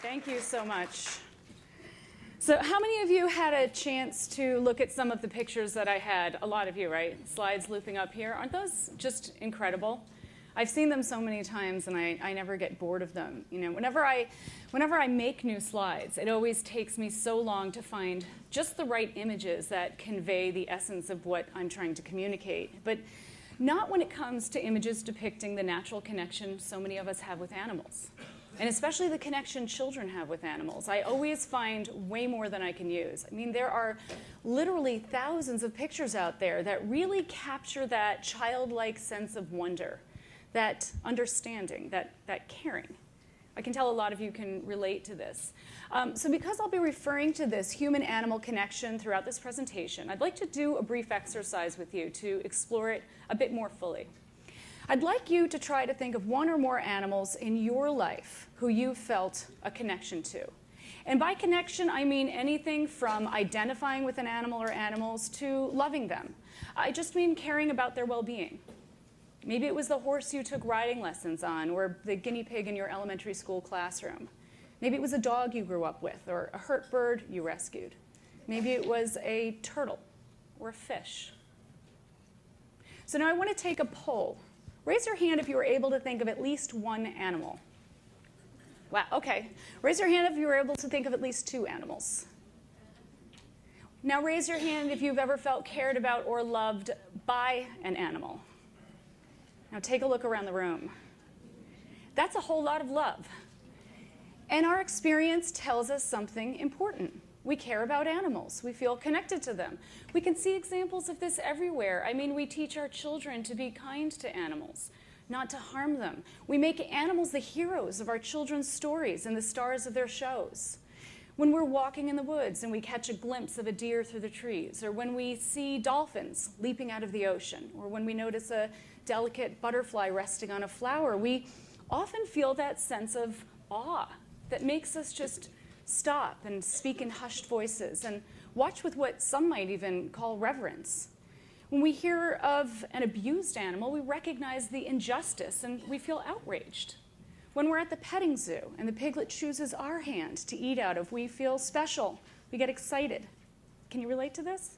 Thank you so much. So how many of you had a chance to look at some of the pictures that I had? A lot of you, right? Slides looping up here. Aren't those just incredible? I've seen them so many times, and I never get bored of them. You know, whenever I make new slides, it always takes me so long to find just the right images that convey the essence of what I'm trying to communicate. But not when it comes to images depicting the natural connection so many of us have with animals, and especially the connection children have with animals. I always find way more than I can use. I mean, there are literally thousands of pictures out there that really capture that childlike sense of wonder, that understanding, that caring. I can tell a lot of you can relate to this. So because I'll be referring to this human-animal connection throughout this presentation, I'd like to do a brief exercise with you to explore it a bit more fully. I'd like you to try to think of one or more animals in your life who you felt a connection to. And by connection, I mean anything from identifying with an animal or animals to loving them. I just mean caring about their well-being. Maybe it was the horse you took riding lessons on, or the guinea pig in your elementary school classroom. Maybe it was a dog you grew up with, or a hurt bird you rescued. Maybe it was a turtle or a fish. So now I want to take a poll. Raise your hand if you were able to think of at least one animal. Wow, okay. Raise your hand if you were able to think of at least two animals. Now raise your hand if you've ever felt cared about or loved by an animal. Now take a look around the room. That's a whole lot of love. And our experience tells us something important. We care about animals. We feel connected to them. We can see examples of this everywhere. I mean, we teach our children to be kind to animals, not to harm them. We make animals the heroes of our children's stories and the stars of their shows. When we're walking in the woods and we catch a glimpse of a deer through the trees, or when we see dolphins leaping out of the ocean, or when we notice a delicate butterfly resting on a flower, we often feel that sense of awe that makes us just stop and speak in hushed voices and watch with what some might even call reverence. When we hear of an abused animal, we recognize the injustice and we feel outraged. When we're at the petting zoo and the piglet chooses our hand to eat out of, we feel special. We get excited. Can you relate to this?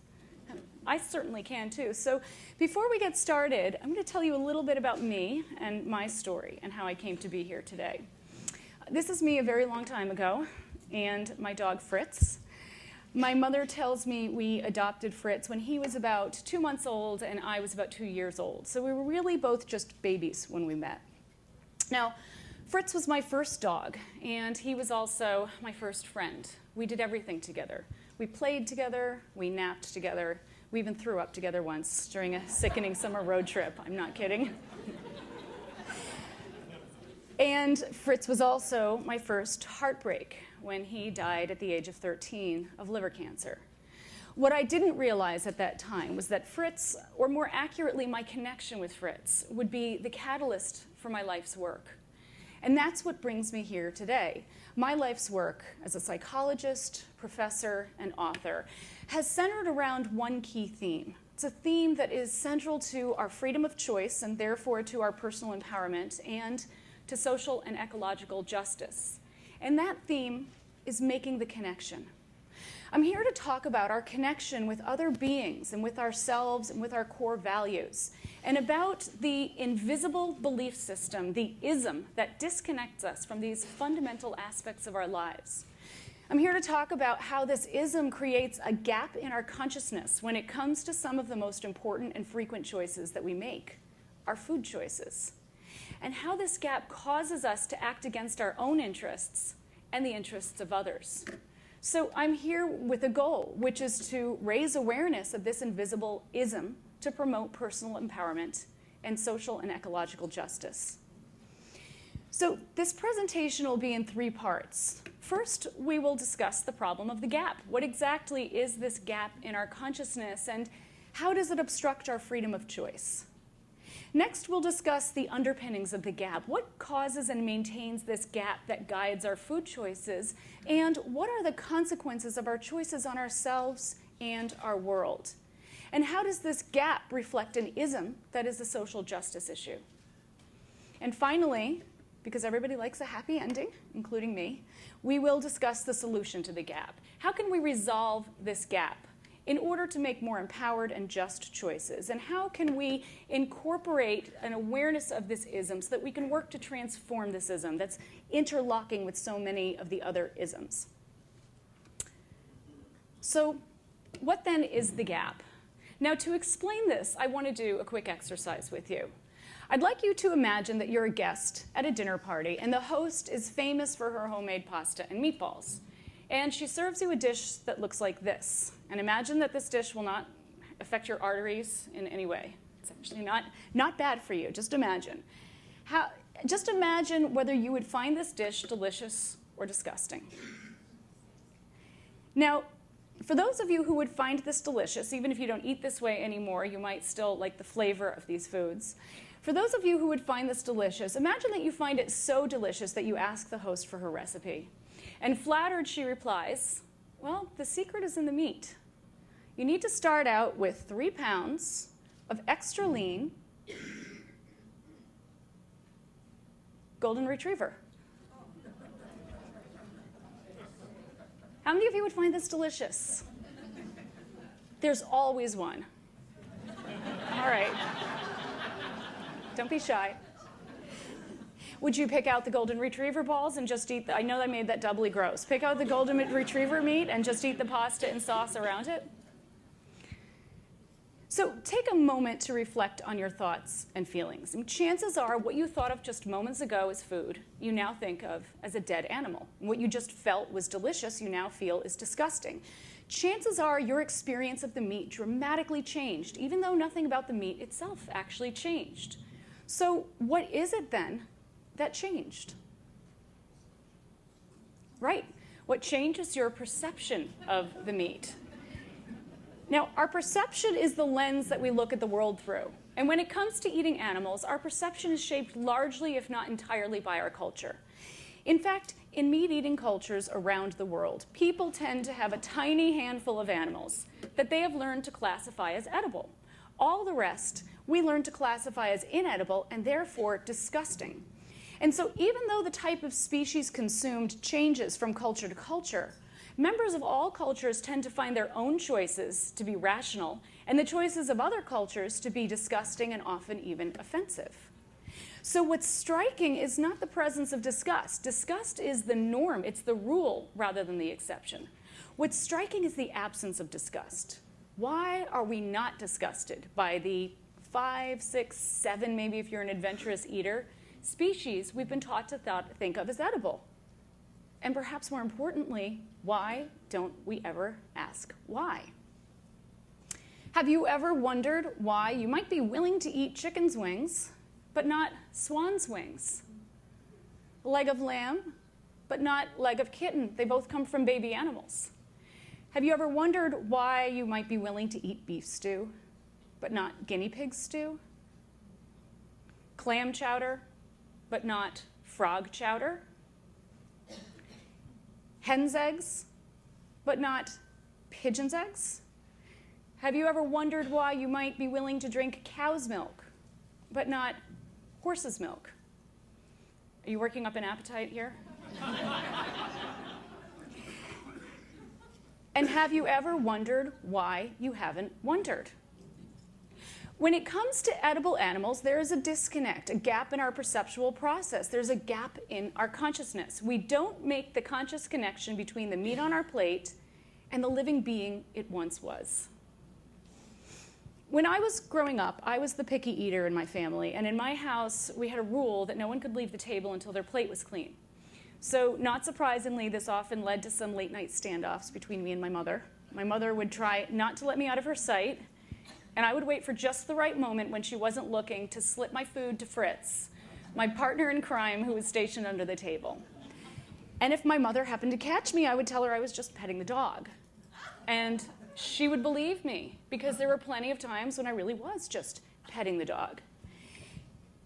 I certainly can too. So before we get started, I'm going to tell you a little bit about me and my story and how I came to be here today. This is me a very long time ago and my dog Fritz. My mother tells me we adopted Fritz when he was about 2 months old and I was about 2 years old. So we were really both just babies when we met. Now, Fritz was my first dog, and he was also my first friend. We did everything together. We played together, we napped together, we even threw up together once during a sickening summer road trip. I'm not kidding. And Fritz was also my first heartbreak when he died at the age of 13 of liver cancer. What I didn't realize at that time was that Fritz, or more accurately, my connection with Fritz, would be the catalyst for my life's work. And that's what brings me here today. My life's work as a psychologist, professor, and author has centered around one key theme. It's a theme that is central to our freedom of choice and therefore to our personal empowerment and to social and ecological justice. And that theme is making the connection. I'm here to talk about our connection with other beings and with ourselves and with our core values, and about the invisible belief system, the ism that disconnects us from these fundamental aspects of our lives. I'm here to talk about how this ism creates a gap in our consciousness when it comes to some of the most important and frequent choices that we make, our food choices, and how this gap causes us to act against our own interests and the interests of others. So I'm here with a goal, which is to raise awareness of this invisible ism to promote personal empowerment and social and ecological justice. So this presentation will be in 3 parts. First, we will discuss the problem of the gap. What exactly is this gap in our consciousness, and how does it obstruct our freedom of choice? Next, we'll discuss the underpinnings of the gap. What causes and maintains this gap that guides our food choices? And what are the consequences of our choices on ourselves and our world? And how does this gap reflect an ism that is a social justice issue? And finally, because everybody likes a happy ending, including me, we will discuss the solution to the gap. How can we resolve this gap in order to make more empowered and just choices? And how can we incorporate an awareness of this ism so that we can work to transform this ism that's interlocking with so many of the other isms? So what then is the gap? Now, to explain this, I want to do a quick exercise with you. I'd like you to imagine that you're a guest at a dinner party, and the host is famous for her homemade pasta and meatballs. And she serves you a dish that looks like this. And imagine that this dish will not affect your arteries in any way. It's actually not bad for you. Just imagine. Just imagine whether you would find this dish delicious or disgusting. Now, for those of you who would find this delicious, even if you don't eat this way anymore, you might still like the flavor of these foods. For those of you who would find this delicious, imagine that you find it so delicious that you ask the host for her recipe. And flattered, she replies, well, the secret is in the meat. You need to start out with 3 pounds of extra lean golden retriever. How many of you would find this delicious? There's always one. All right. Don't be shy. Would you pick out the golden retriever balls and just eat I know I made that doubly gross. Pick out the golden retriever meat and just eat the pasta and sauce around it? So take a moment to reflect on your thoughts and feelings. And chances are what you thought of just moments ago as food, you now think of as a dead animal. And what you just felt was delicious, you now feel is disgusting. Chances are your experience of the meat dramatically changed, even though nothing about the meat itself actually changed. So what is it then that changed? Right. What changes your perception of the meat? Now, our perception is the lens that we look at the world through. And when it comes to eating animals, our perception is shaped largely, if not entirely, by our culture. In fact, in meat-eating cultures around the world, people tend to have a tiny handful of animals that they have learned to classify as edible. All the rest, we learn to classify as inedible and therefore disgusting. And so even though the type of species consumed changes from culture to culture, members of all cultures tend to find their own choices to be rational and the choices of other cultures to be disgusting and often even offensive. So what's striking is not the presence of disgust. Disgust is the norm. It's the rule rather than the exception. What's striking is the absence of disgust. Why are we not disgusted by the 5, 6, 7, maybe if you're an adventurous eater, species we've been taught to think of as edible? And perhaps more importantly, why don't we ever ask why? Have you ever wondered why you might be willing to eat chicken's wings, but not swan's wings? Leg of lamb, but not leg of kitten. They both come from baby animals. Have you ever wondered why you might be willing to eat beef stew, but not guinea pig stew? Clam chowder, but not frog chowder? Hen's eggs, but not pigeon's eggs? Have you ever wondered why you might be willing to drink cow's milk, but not horse's milk? Are you working up an appetite here? And have you ever wondered why you haven't wondered? When it comes to edible animals, there is a disconnect, a gap in our perceptual process. There's a gap in our consciousness. We don't make the conscious connection between the meat on our plate and the living being it once was. When I was growing up, I was the picky eater in my family, and in my house, we had a rule that no one could leave the table until their plate was clean. So, not surprisingly, this often led to some late-night standoffs between me and my mother. My mother would try not to let me out of her sight, and I would wait for just the right moment when she wasn't looking to slip my food to Fritz, my partner in crime who was stationed under the table. And if my mother happened to catch me, I would tell her I was just petting the dog. And she would believe me, because there were plenty of times when I really was just petting the dog.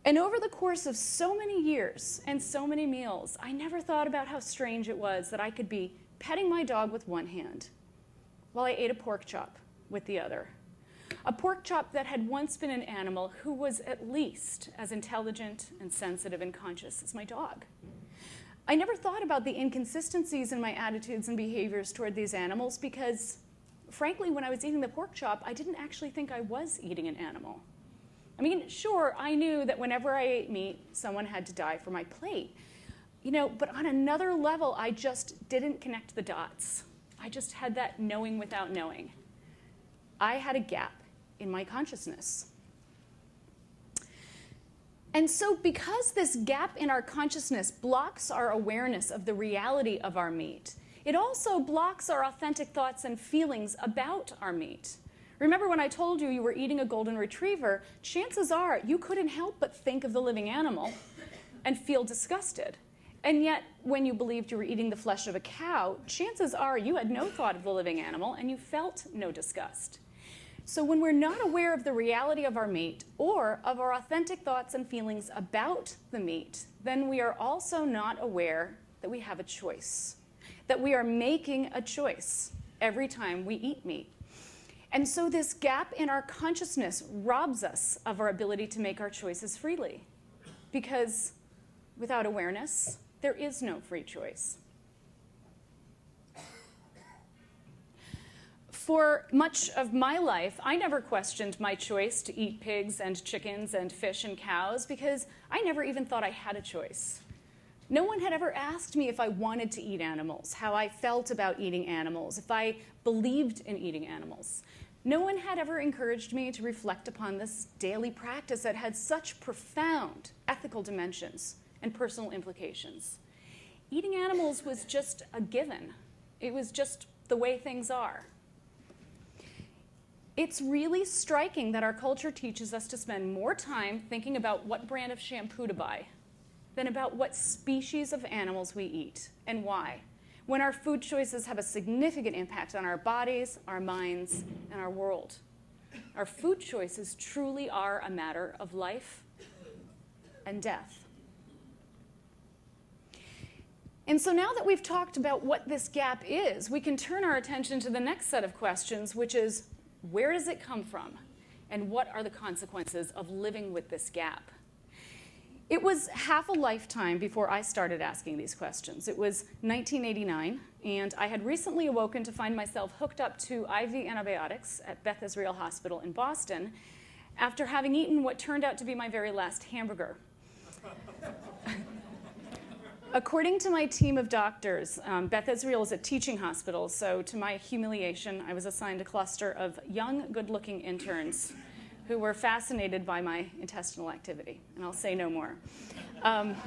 And over the course of so many years and so many meals, I never thought about how strange it was that I could be petting my dog with one hand while I ate a pork chop with the other. a pork chop that had once been an animal who was at least as intelligent and sensitive and conscious as my dog. I never thought about the inconsistencies in my attitudes and behaviors toward these animals because, frankly, when I was eating the pork chop, I didn't actually think I was eating an animal. I mean, sure, I knew that whenever I ate meat, someone had to die for my plate. But on another level, I just didn't connect the dots. I just had that knowing without knowing. I had a gap in my consciousness. And so because this gap in our consciousness blocks our awareness of the reality of our meat, it also blocks our authentic thoughts and feelings about our meat. Remember when I told you were eating a golden retriever, chances are you couldn't help but think of the living animal and feel disgusted. And yet, when you believed you were eating the flesh of a cow, chances are you had no thought of the living animal and you felt no disgust. So when we're not aware of the reality of our meat or of our authentic thoughts and feelings about the meat, then we are also not aware that we have a choice, that we are making a choice every time we eat meat. And so this gap in our consciousness robs us of our ability to make our choices freely, because without awareness, there is no free choice. For much of my life, I never questioned my choice to eat pigs and chickens and fish and cows because I never even thought I had a choice. No one had ever asked me if I wanted to eat animals, how I felt about eating animals, if I believed in eating animals. No one had ever encouraged me to reflect upon this daily practice that had such profound ethical dimensions and personal implications. Eating animals was just a given. It was just the way things are. It's really striking that our culture teaches us to spend more time thinking about what brand of shampoo to buy than about what species of animals we eat and why, when our food choices have a significant impact on our bodies, our minds, and our world. Our food choices truly are a matter of life and death. And so now that we've talked about what this gap is, we can turn our attention to the next set of questions, which is, where does it come from? And what are the consequences of living with this gap? It was half a lifetime before I started asking these questions. It was 1989, and I had recently awoken to find myself hooked up to IV antibiotics at Beth Israel Hospital in Boston after having eaten what turned out to be my very last hamburger. According to my team of doctors, Beth Israel is a teaching hospital, so to my humiliation, I was assigned a cluster of young, good-looking interns who were fascinated by my intestinal activity, and I'll say no more. And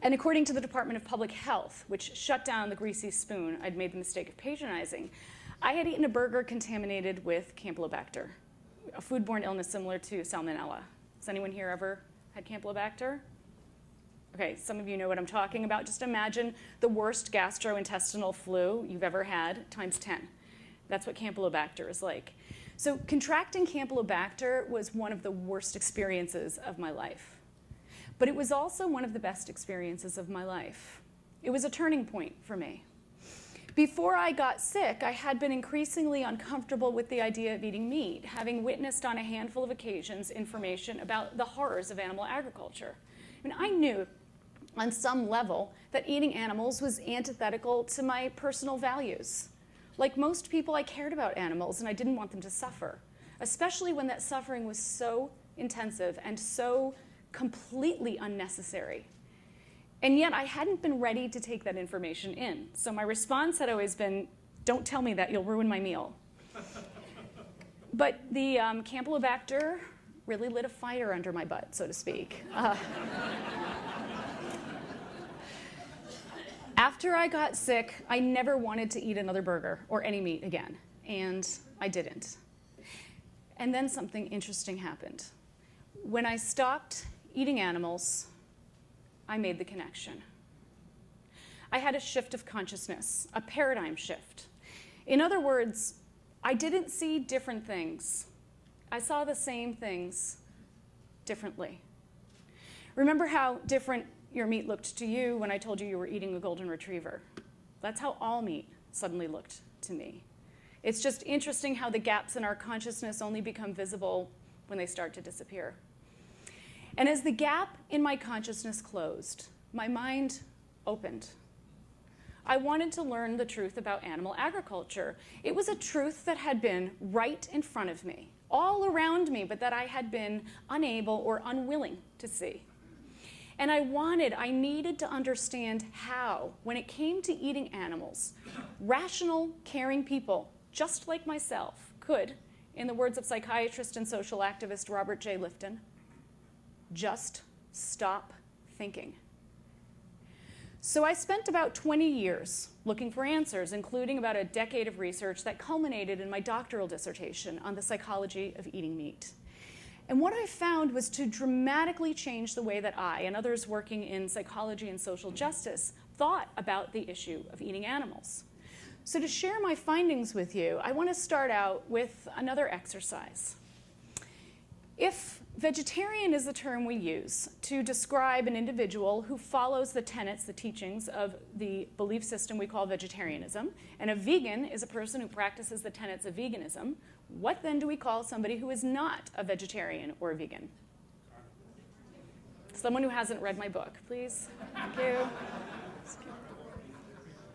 according to the Department of Public Health, which shut down the greasy spoon I'd made the mistake of patronizing, I had eaten a burger contaminated with Campylobacter, a foodborne illness similar to Salmonella. Has anyone here ever had Campylobacter? Okay, some of you know what I'm talking about. Just imagine the worst gastrointestinal flu you've ever had times 10. That's what Campylobacter is like. So contracting Campylobacter was one of the worst experiences of my life. But it was also one of the best experiences of my life. It was a turning point for me. Before I got sick, I had been increasingly uncomfortable with the idea of eating meat, having witnessed on a handful of occasions information about the horrors of animal agriculture. I mean, I knew on some level that eating animals was antithetical to my personal values. Like most people, I cared about animals and I didn't want them to suffer, especially when that suffering was so intensive and so completely unnecessary. And yet I hadn't been ready to take that information in. So my response had always been, don't tell me that, you'll ruin my meal. But the Campylobacter really lit a fire under my butt, so to speak. After I got sick, I never wanted to eat another burger or any meat again, and I didn't. And then something interesting happened. When I stopped eating animals, I made the connection. I had a shift of consciousness, a paradigm shift. In other words, I didn't see different things. I saw the same things differently. Remember how different your meat looked to you when I told you you were eating a golden retriever? That's how all meat suddenly looked to me. It's just interesting how the gaps in our consciousness only become visible when they start to disappear. And as the gap in my consciousness closed, my mind opened. I wanted to learn the truth about animal agriculture. It was a truth that had been right in front of me, all around me, but that I had been unable or unwilling to see. And I needed to understand how, when it came to eating animals, rational, caring people, just like myself, could, in the words of psychiatrist and social activist Robert J. Lifton, just stop thinking. So I spent about 20 years looking for answers, including about a decade of research that culminated in my doctoral dissertation on the psychology of eating meat. And what I found was to dramatically change the way that I and others working in psychology and social justice thought about the issue of eating animals. So to share my findings with you, I want to start out with another exercise. If vegetarian is the term we use to describe an individual who follows the tenets, the teachings of the belief system we call vegetarianism, and a vegan is a person who practices the tenets of veganism, what then do we call somebody who is not a vegetarian or a vegan? Someone who hasn't read my book, please. Thank you.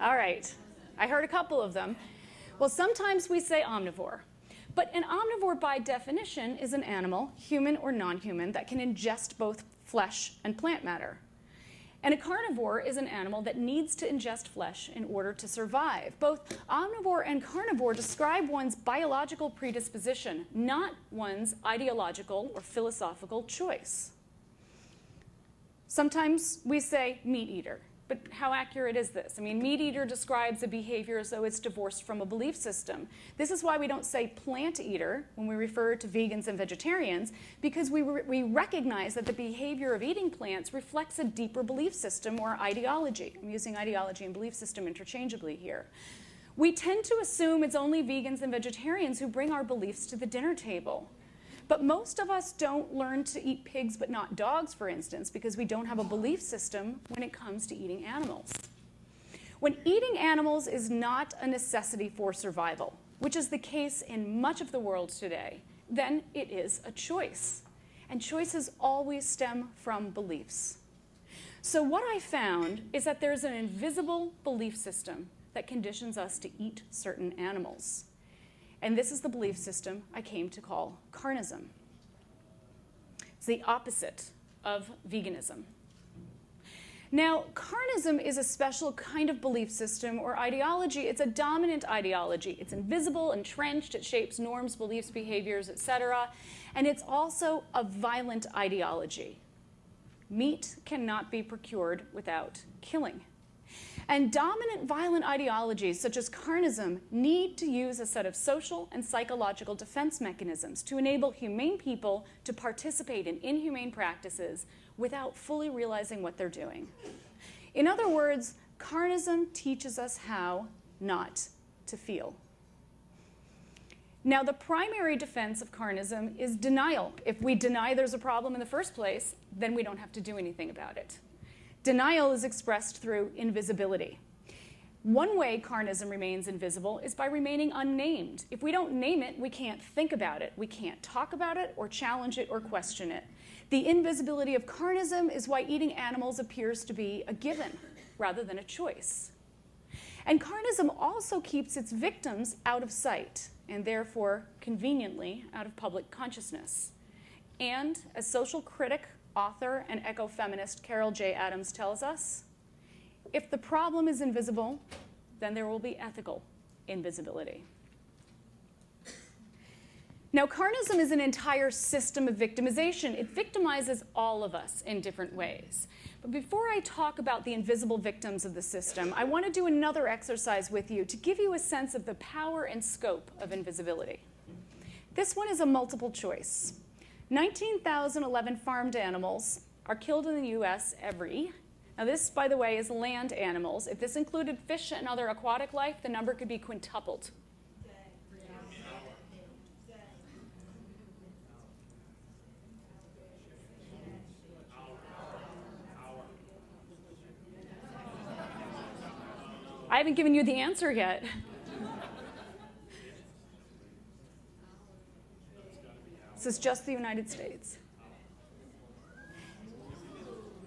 All right. I heard a couple of them. Well, sometimes we say omnivore. But an omnivore, by definition, is an animal, human or non-human, that can ingest both flesh and plant matter. And a carnivore is an animal that needs to ingest flesh in order to survive. Both omnivore and carnivore describe one's biological predisposition, not one's ideological or philosophical choice. Sometimes we say meat eater. But how accurate is this? I mean, meat eater describes a behavior as though it's divorced from a belief system. This is why we don't say plant eater when we refer to vegans and vegetarians, because we recognize that the behavior of eating plants reflects a deeper belief system or ideology. I'm using ideology and belief system interchangeably here. We tend to assume it's only vegans and vegetarians who bring our beliefs to the dinner table. But most of us don't learn to eat pigs but not dogs, for instance, because we don't have a belief system when it comes to eating animals. When eating animals is not a necessity for survival, which is the case in much of the world today, then it is a choice. And choices always stem from beliefs. So what I found is that there's an invisible belief system that conditions us to eat certain animals. And this is the belief system I came to call Carnism. It's the opposite of veganism. Now, Carnism is a special kind of belief system or ideology. It's a dominant ideology. It's invisible, entrenched. It shapes norms, beliefs, behaviors, etc. And it's also a violent ideology. Meat cannot be procured without killing. And dominant violent ideologies, such as Carnism, need to use a set of social and psychological defense mechanisms to enable humane people to participate in inhumane practices without fully realizing what they're doing. In other words, Carnism teaches us how not to feel. Now, the primary defense of Carnism is denial. If we deny there's a problem in the first place, then we don't have to do anything about it. Denial is expressed through invisibility. One way Carnism remains invisible is by remaining unnamed. If we don't name it, we can't think about it. We can't talk about it or challenge it or question it. The invisibility of Carnism is why eating animals appears to be a given rather than a choice. And Carnism also keeps its victims out of sight and therefore conveniently out of public consciousness. And as social critic, author, and ecofeminist Carol J. Adams tells us, if the problem is invisible, then there will be ethical invisibility. Now, Carnism is an entire system of victimization. It victimizes all of us in different ways. But before I talk about the invisible victims of the system, I want to do another exercise with you to give you a sense of the power and scope of invisibility. This one is a multiple choice. 19,011 farmed animals are killed in the US now this, by the way, is land animals. If this included fish and other aquatic life, the number could be quintupled. I haven't given you the answer yet. This is just the United States.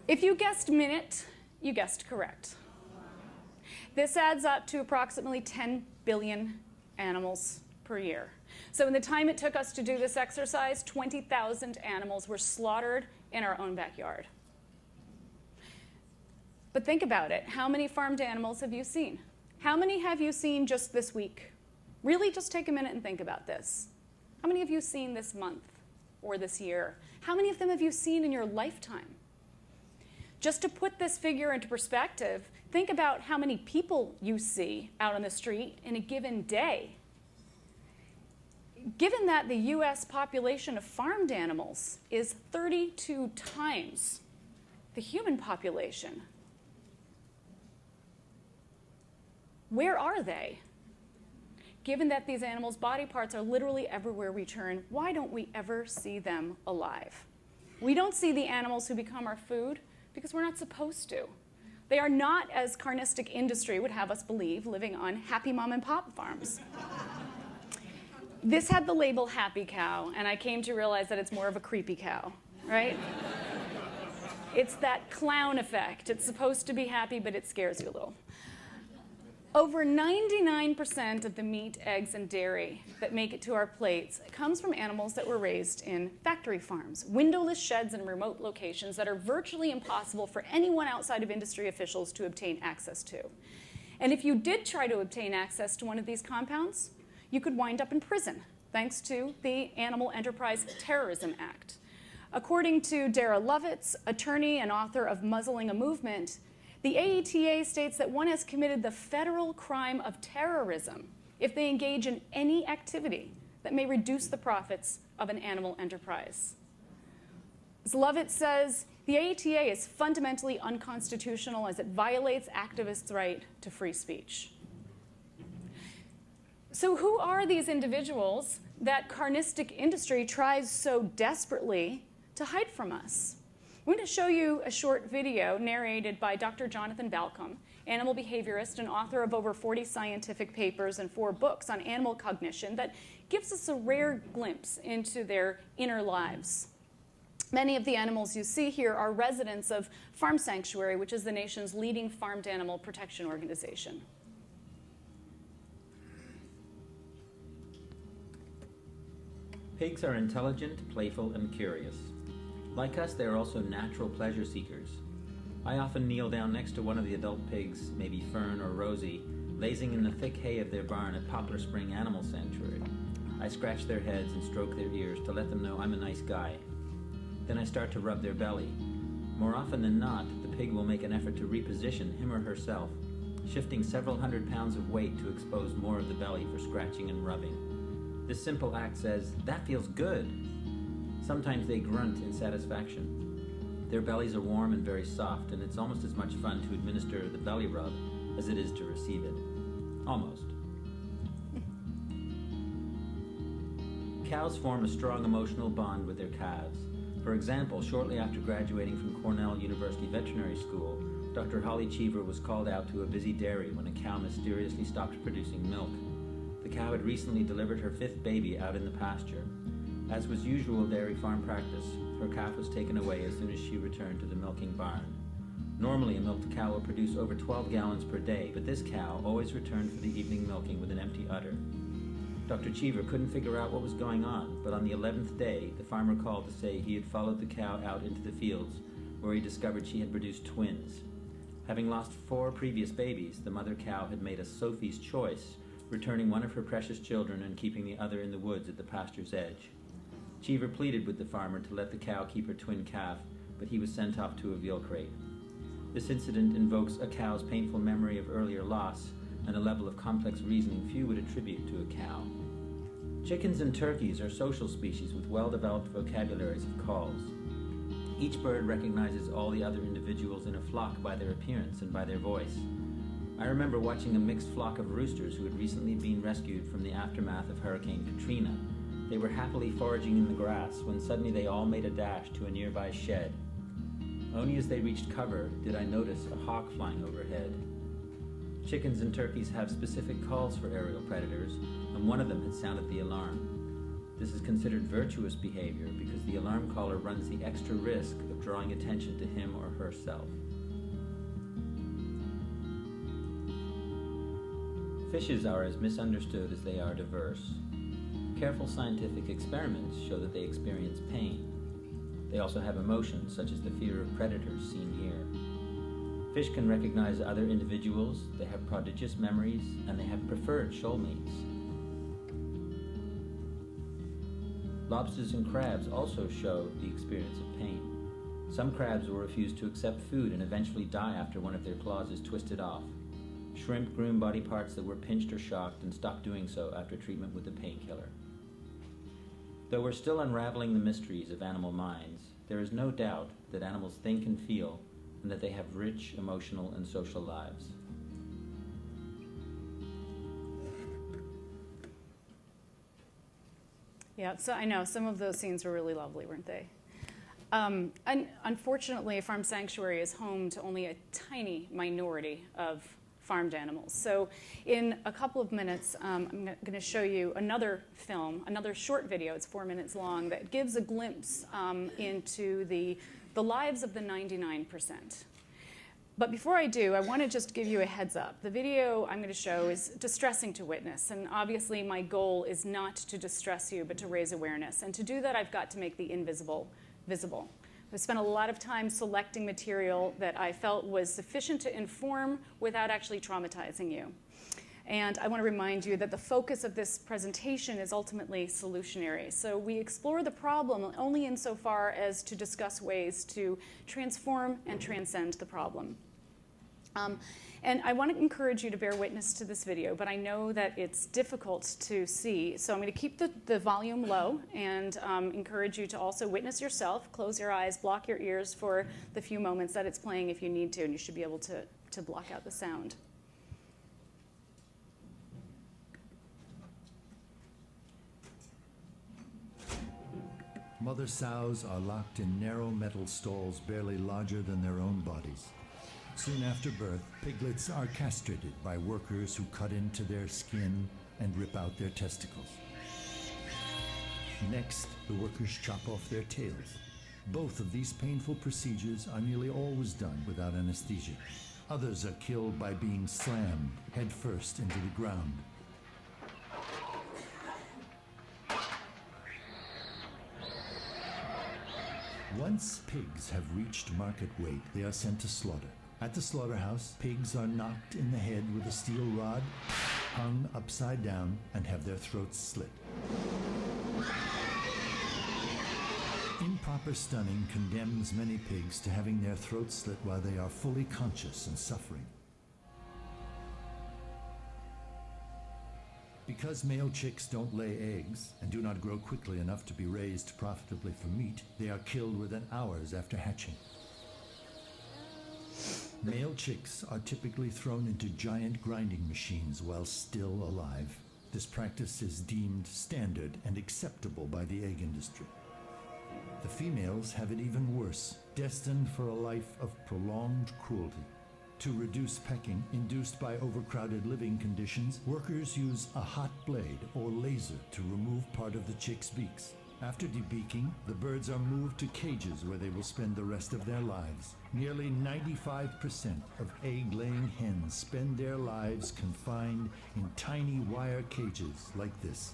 If you guessed minute, you guessed correct. This adds up to approximately 10 billion animals per year. So in the time it took us to do this exercise, 20,000 animals were slaughtered in our own backyard. But think about it. How many farmed animals have you seen? How many have you seen just this week? Really, just take a minute and think about this. How many have you seen this month or this year? How many of them have you seen in your lifetime? Just to put this figure into perspective, think about how many people you see out on the street in a given day. Given that the US population of farmed animals is 32 times the human population, where are they? Given that these animals' body parts are literally everywhere we turn, why don't we ever see them alive? We don't see the animals who become our food because we're not supposed to. They are not, as carnistic industry would have us believe, living on happy mom and pop farms. This had the label happy cow, and I came to realize that it's more of a creepy cow, right? It's that clown effect. It's supposed to be happy, but it scares you a little. Over 99% of the meat, eggs, and dairy that make it to our plates comes from animals that were raised in factory farms, windowless sheds in remote locations that are virtually impossible for anyone outside of industry officials to obtain access to. And if you did try to obtain access to one of these compounds, you could wind up in prison, thanks to the Animal Enterprise Terrorism Act. According to Dara Lovitz, attorney and author of Muzzling a Movement, the AETA states that one has committed the federal crime of terrorism if they engage in any activity that may reduce the profits of an animal enterprise. As Lovitz says, the AETA is fundamentally unconstitutional as it violates activists' right to free speech. So who are these individuals that carnistic industry tries so desperately to hide from us? I'm going to show you a short video narrated by Dr. Jonathan Balcom, animal behaviorist and author of over 40 scientific papers and 4 books on animal cognition that gives us a rare glimpse into their inner lives. Many of the animals you see here are residents of Farm Sanctuary, which is the nation's leading farmed animal protection organization. Pigs are intelligent, playful, and curious. Like us, they are also natural pleasure seekers. I often kneel down next to one of the adult pigs, maybe Fern or Rosie, lazing in the thick hay of their barn at Poplar Spring Animal Sanctuary. I scratch their heads and stroke their ears to let them know I'm a nice guy. Then I start to rub their belly. More often than not, the pig will make an effort to reposition him or herself, shifting several hundred pounds of weight to expose more of the belly for scratching and rubbing. This simple act says, "That feels good." Sometimes they grunt in satisfaction. Their bellies are warm and very soft, and it's almost as much fun to administer the belly rub as it is to receive it. Almost. Cows form a strong emotional bond with their calves. For example, shortly after graduating from Cornell University Veterinary School, Dr. Holly Cheever was called out to a busy dairy when a cow mysteriously stopped producing milk. The cow had recently delivered her 5th baby out in the pasture. As was usual dairy farm practice, her calf was taken away as soon as she returned to the milking barn. Normally, a milked cow will produce over 12 gallons per day, but this cow always returned for the evening milking with an empty udder. Dr. Cheever couldn't figure out what was going on, but on the 11th day, the farmer called to say he had followed the cow out into the fields, where he discovered she had produced twins. Having lost 4 previous babies, the mother cow had made a Sophie's choice, returning one of her precious children and keeping the other in the woods at the pasture's edge. Cheever pleaded with the farmer to let the cow keep her twin calf, but he was sent off to a veal crate. This incident invokes a cow's painful memory of earlier loss and a level of complex reasoning few would attribute to a cow. Chickens and turkeys are social species with well-developed vocabularies of calls. Each bird recognizes all the other individuals in a flock by their appearance and by their voice. I remember watching a mixed flock of roosters who had recently been rescued from the aftermath of Hurricane Katrina. They were happily foraging in the grass when suddenly they all made a dash to a nearby shed. Only as they reached cover did I notice a hawk flying overhead. Chickens and turkeys have specific calls for aerial predators, and one of them had sounded the alarm. This is considered virtuous behavior because the alarm caller runs the extra risk of drawing attention to him or herself. Fishes are as misunderstood as they are diverse. Careful scientific experiments show that they experience pain. They also have emotions, such as the fear of predators seen here. Fish can recognize other individuals, they have prodigious memories, and they have preferred shoalmates. Lobsters and crabs also show the experience of pain. Some crabs will refuse to accept food and eventually die after one of their claws is twisted off. Shrimp groom body parts that were pinched or shocked and stop doing so after treatment with a painkiller. Though we're still unraveling the mysteries of animal minds, there is no doubt that animals think and feel, and that they have rich emotional and social lives. Yeah, so I know some of those scenes were really lovely, weren't they? And unfortunately, Farm Sanctuary is home to only a tiny minority of farmed animals. So in a couple of minutes, I'm going to show you another film, another short video, it's 4 minutes long, that gives a glimpse into the lives of the 99%. But before I do, I want to just give you a heads up. The video I'm going to show is distressing to witness, and obviously my goal is not to distress you, but to raise awareness. And to do that, I've got to make the invisible visible. I've spent a lot of time selecting material that I felt was sufficient to inform without actually traumatizing you. And I want to remind you that the focus of this presentation is ultimately solutionary. So we explore the problem only insofar as to discuss ways to transform and transcend the problem. And I want to encourage you to bear witness to this video, but I know that it's difficult to see. So I'm going to keep the volume low and encourage you to also witness yourself. Close your eyes, block your ears for the few moments that it's playing if you need to, and you should be able to block out the sound. Mother sows are locked in narrow metal stalls barely larger than their own bodies. Soon after birth, piglets are castrated by workers who cut into their skin and rip out their testicles. Next, the workers chop off their tails. Both of these painful procedures are nearly always done without anesthesia. Others are killed by being slammed headfirst into the ground. Once pigs have reached market weight, they are sent to slaughter. At the slaughterhouse, pigs are knocked in the head with a steel rod, hung upside down, and have their throats slit. Improper stunning condemns many pigs to having their throats slit while they are fully conscious and suffering. Because male chicks don't lay eggs and do not grow quickly enough to be raised profitably for meat, they are killed within hours after hatching. Male chicks are typically thrown into giant grinding machines while still alive. This practice is deemed standard and acceptable by the egg industry. The females have it even worse, destined for a life of prolonged cruelty. To reduce pecking induced by overcrowded living conditions, workers use a hot blade or laser to remove part of the chicks' beaks. After debeaking, the birds are moved to cages where they will spend the rest of their lives. Nearly 95% of egg-laying hens spend their lives confined in tiny wire cages like this.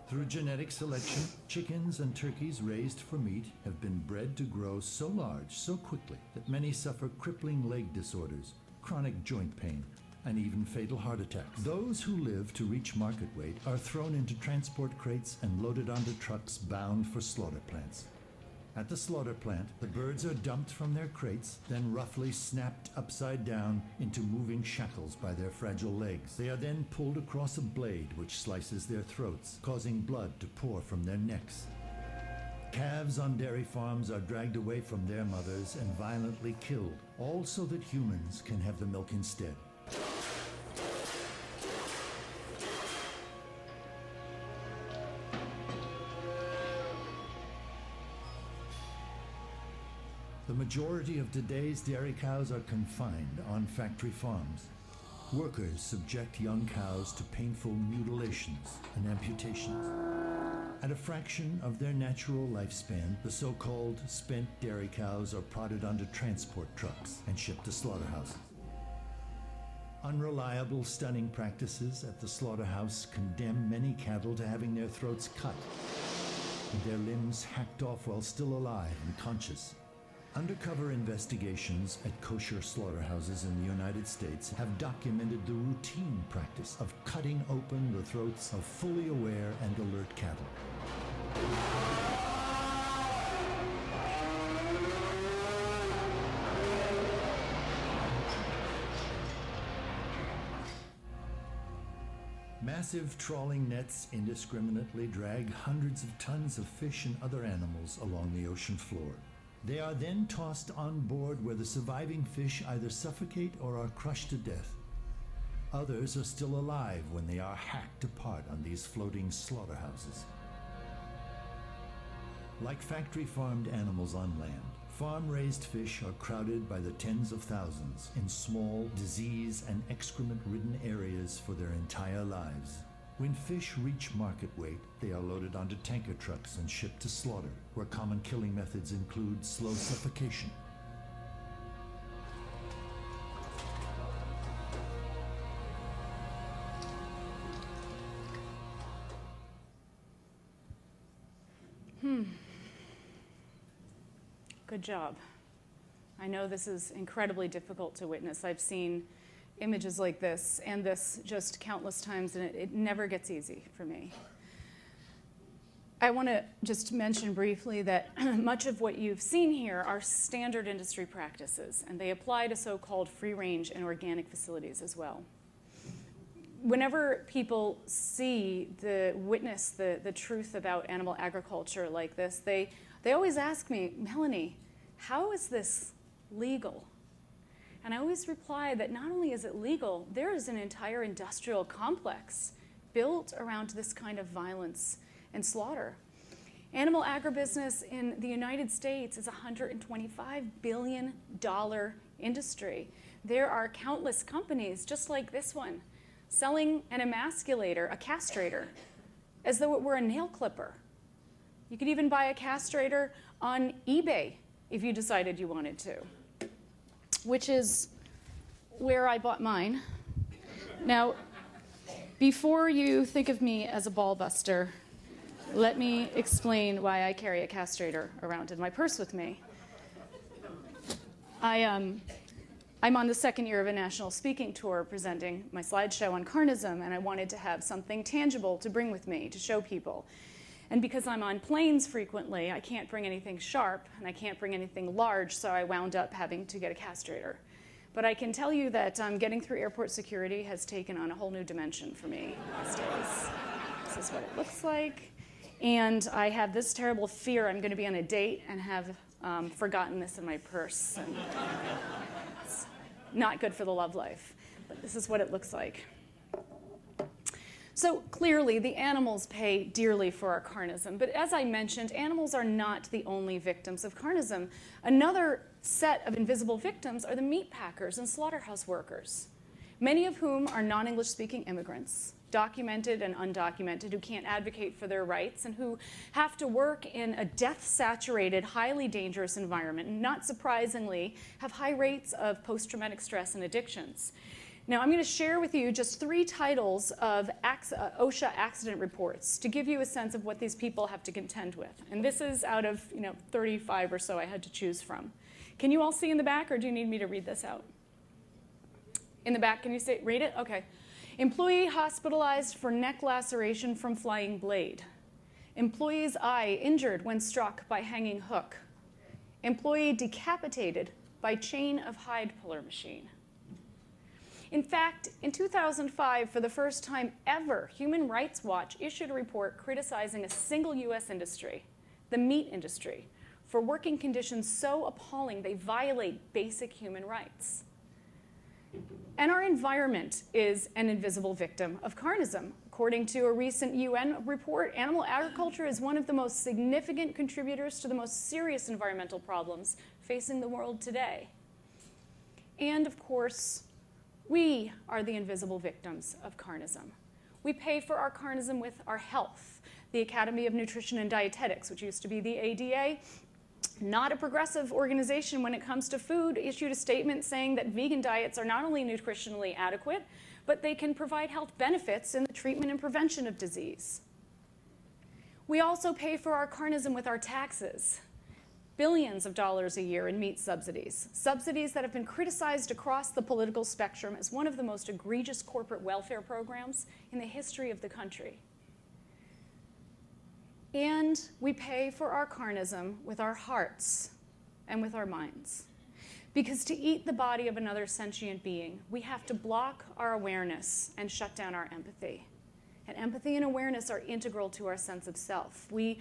Through genetic selection, chickens and turkeys raised for meat have been bred to grow so large so quickly that many suffer crippling leg disorders, chronic joint pain, and even fatal heart attacks. Those who live to reach market weight are thrown into transport crates and loaded onto trucks bound for slaughter plants. At the slaughter plant, the birds are dumped from their crates, then roughly snapped upside down into moving shackles by their fragile legs. They are then pulled across a blade which slices their throats, causing blood to pour from their necks. Calves on dairy farms are dragged away from their mothers and violently killed, all so that humans can have the milk instead. The majority of today's dairy cows are confined on factory farms. Workers subject young cows to painful mutilations and amputations. At a fraction of their natural lifespan, the so-called spent dairy cows are prodded onto transport trucks and shipped to slaughterhouses. Unreliable stunning practices at the slaughterhouse condemn many cattle to having their throats cut and their limbs hacked off while still alive and conscious. Undercover investigations at kosher slaughterhouses in the United States have documented the routine practice of cutting open the throats of fully aware and alert cattle. Massive trawling nets indiscriminately drag hundreds of tons of fish and other animals along the ocean floor. They are then tossed on board where the surviving fish either suffocate or are crushed to death. Others are still alive when they are hacked apart on these floating slaughterhouses. Like factory-farmed animals on land, farm-raised fish are crowded by the tens of thousands in small, disease- and excrement-ridden areas for their entire lives. When fish reach market weight, they are loaded onto tanker trucks and shipped to slaughter, where common killing methods include slow suffocation. Good job. I know this is incredibly difficult to witness. I've seen images like this and this just countless times, and it never gets easy for me. I want to just mention briefly that much of what you've seen here are standard industry practices, and they apply to so-called free-range and organic facilities as well. Whenever people witness the truth about animal agriculture like this, they always ask me, Melanie, how is this legal? And I always reply that not only is it legal, there is an entire industrial complex built around this kind of violence and slaughter. Animal agribusiness in the United States is a $125 billion industry. There are countless companies, just like this one, selling an emasculator, a castrator, as though it were a nail clipper. You could even buy a castrator on eBay if you decided you wanted to, which is where I bought mine. Now, before you think of me as a ball buster, let me explain why I carry a castrator around in my purse with me. I'm on the second year of a national speaking tour presenting my slideshow on Carnism, and I wanted to have something tangible to bring with me to show people. And because I'm on planes frequently, I can't bring anything sharp, and I can't bring anything large, so I wound up having to get a castrator. But I can tell you that getting through airport security has taken on a whole new dimension for me these days. This is what it looks like. And I have this terrible fear I'm going to be on a date and have forgotten this in my purse. And it's not good for the love life, but this is what it looks like. So clearly, the animals pay dearly for our carnism. But as I mentioned, animals are not the only victims of carnism. Another set of invisible victims are the meat packers and slaughterhouse workers, many of whom are non-English speaking immigrants, documented and undocumented, who can't advocate for their rights and who have to work in a death-saturated, highly dangerous environment, and not surprisingly, have high rates of post-traumatic stress and addictions. Now, I'm going to share with you just 3 titles of OSHA accident reports to give you a sense of what these people have to contend with. And this is out of 35 or so I had to choose from. Can you all see in the back, or do you need me to read this out? In the back, can you read it? Okay. Employee hospitalized for neck laceration from flying blade. Employee's eye injured when struck by hanging hook. Employee decapitated by chain of hide puller machine. In fact, in 2005, for the first time ever, Human Rights Watch issued a report criticizing a single U.S. industry, the meat industry, for working conditions so appalling they violate basic human rights. And our environment is an invisible victim of carnism. According to a recent UN report, animal agriculture is one of the most significant contributors to the most serious environmental problems facing the world today. And of course, We are the invisible victims of carnism. We pay for our carnism with our health. The Academy of Nutrition and Dietetics, which used to be the ADA, not a progressive organization when it comes to food, issued a statement saying that vegan diets are not only nutritionally adequate, but they can provide health benefits in the treatment and prevention of disease. We also pay for our carnism with our taxes. Billions of dollars a year in meat subsidies, subsidies that have been criticized across the political spectrum as one of the most egregious corporate welfare programs in the history of the country. And we pay for our carnism with our hearts and with our minds. Because to eat the body of another sentient being, we have to block our awareness and shut down our empathy. And empathy and awareness are integral to our sense of self. We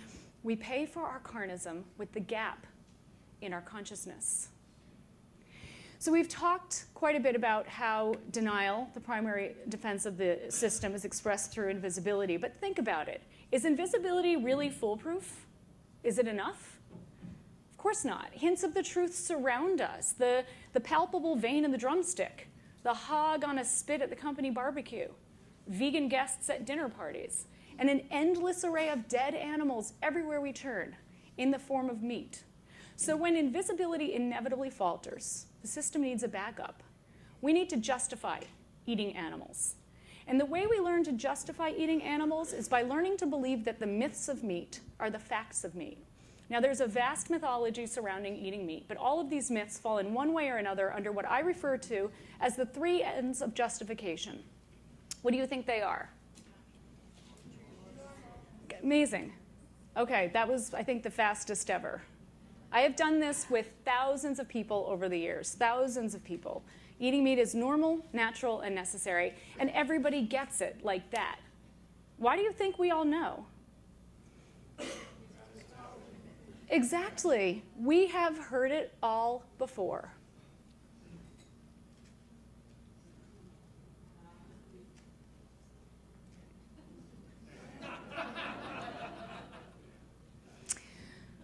pay for our carnism with the gap in our consciousness. So we've talked quite a bit about how denial, the primary defense of the system, is expressed through invisibility. But think about it. Is invisibility really foolproof? Is it enough? Of course not. Hints of the truth surround us. The palpable vein in the drumstick, the hog on a spit at the company barbecue, vegan guests at dinner parties, and an endless array of dead animals everywhere we turn in the form of meat. So when invisibility inevitably falters, the system needs a backup. We need to justify eating animals. And the way we learn to justify eating animals is by learning to believe that the myths of meat are the facts of meat. Now, there's a vast mythology surrounding eating meat, but all of these myths fall in one way or another under what I refer to as the three ends of justification. What do you think they are? Amazing. Okay, that was, I think, the fastest ever. I have done this with thousands of people over the years, thousands of people. Eating meat is normal, natural, and necessary, and everybody gets it like that. Why do you think we all know? Exactly. We have heard it all before.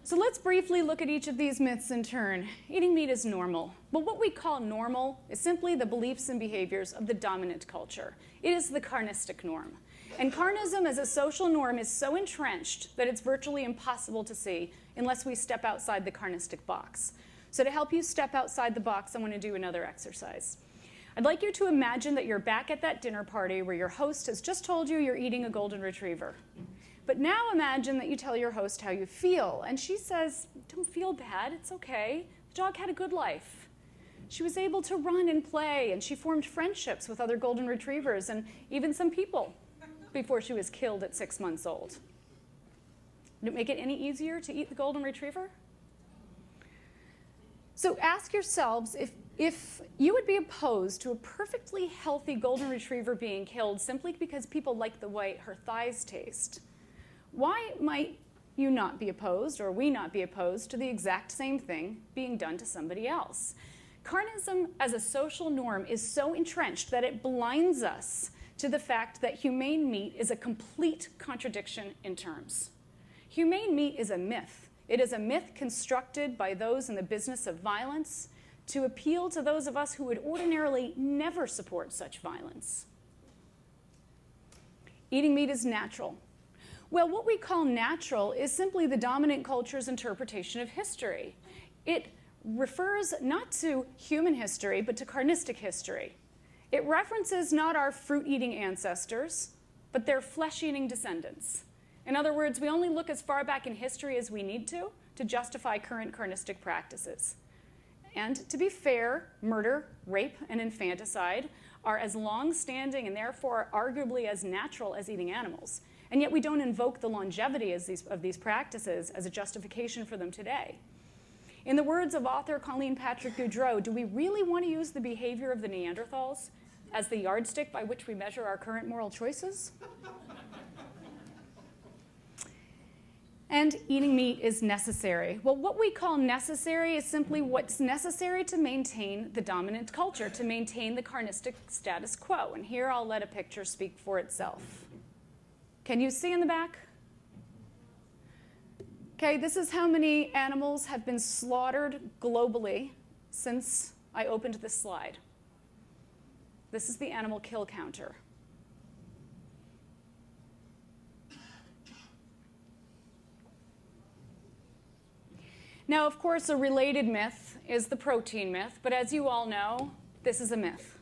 So let's briefly look at each of these myths in turn. Eating meat is normal. But what we call normal is simply the beliefs and behaviors of the dominant culture. It is the carnistic norm. And carnism as a social norm is so entrenched that it's virtually impossible to see unless we step outside the carnistic box. So to help you step outside the box, I want to do another exercise. I'd like you to imagine that you're back at that dinner party where your host has just told you you're eating a golden retriever. But now imagine that you tell your host how you feel, and she says, "Don't feel bad, it's okay. The dog had a good life. She was able to run and play, and she formed friendships with other golden retrievers and even some people before she was killed at 6 months old." Would it make it any easier to eat the golden retriever? So ask yourselves if you would be opposed to a perfectly healthy golden retriever being killed simply because people like the way her thighs taste. Why might you not be opposed, or we not be opposed, to the exact same thing being done to somebody else? Carnism as a social norm is so entrenched that it blinds us to the fact that humane meat is a complete contradiction in terms. Humane meat is a myth. It is a myth constructed by those in the business of violence to appeal to those of us who would ordinarily never support such violence. Eating meat is natural. Well, what we call natural is simply the dominant culture's interpretation of history. It refers not to human history, but to carnistic history. It references not our fruit-eating ancestors, but their flesh-eating descendants. In other words, we only look as far back in history as we need to justify current carnistic practices. And to be fair, murder, rape, and infanticide are as long-standing and therefore arguably as natural as eating animals. And yet we don't invoke the longevity of these practices as a justification for them today. In the words of author Colleen Patrick Goudreau, do we really want to use the behavior of the Neanderthals as the yardstick by which we measure our current moral choices? And eating meat is necessary. Well, what we call necessary is simply what's necessary to maintain the dominant culture, to maintain the carnistic status quo. And here I'll let a picture speak for itself. Can you see in the back? Okay, this is how many animals have been slaughtered globally since I opened this slide. This is the animal kill counter. Now, of course, a related myth is the protein myth, but as you all know, this is a myth.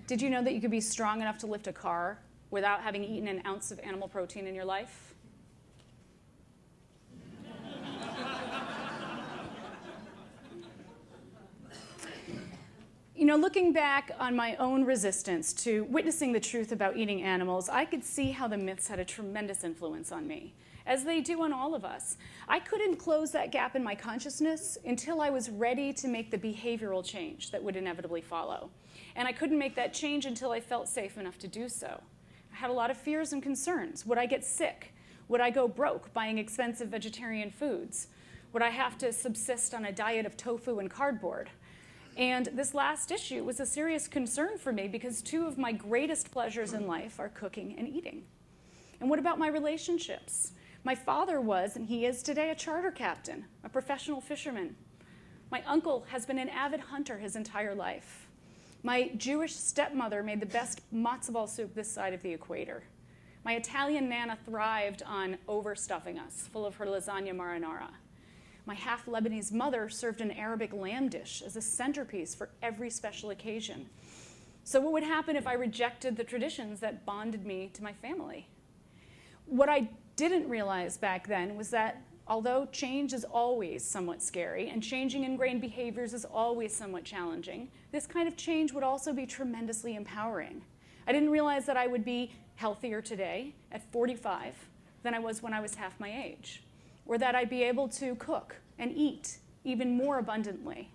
Did you know that you could be strong enough to lift a car without having eaten an ounce of animal protein in your life? You know, looking back on my own resistance to witnessing the truth about eating animals, I could see how the myths had a tremendous influence on me, as they do on all of us. I couldn't close that gap in my consciousness until I was ready to make the behavioral change that would inevitably follow. And I couldn't make that change until I felt safe enough to do so. I had a lot of fears and concerns. Would I get sick? Would I go broke buying expensive vegetarian foods? Would I have to subsist on a diet of tofu and cardboard? And this last issue was a serious concern for me because two of my greatest pleasures in life are cooking and eating. And what about my relationships? My father was, and he is today, a charter captain, a professional fisherman. My uncle has been an avid hunter his entire life. My Jewish stepmother made the best matzo ball soup this side of the equator. My Italian nana thrived on overstuffing us, full of her lasagna marinara. My half-Lebanese mother served an Arabic lamb dish as a centerpiece for every special occasion. So what would happen if I rejected the traditions that bonded me to my family? What I didn't realize back then was that although change is always somewhat scary and changing ingrained behaviors is always somewhat challenging, this kind of change would also be tremendously empowering. I didn't realize that I would be healthier today at 45 than I was when I was half my age, or that I'd be able to cook and eat even more abundantly.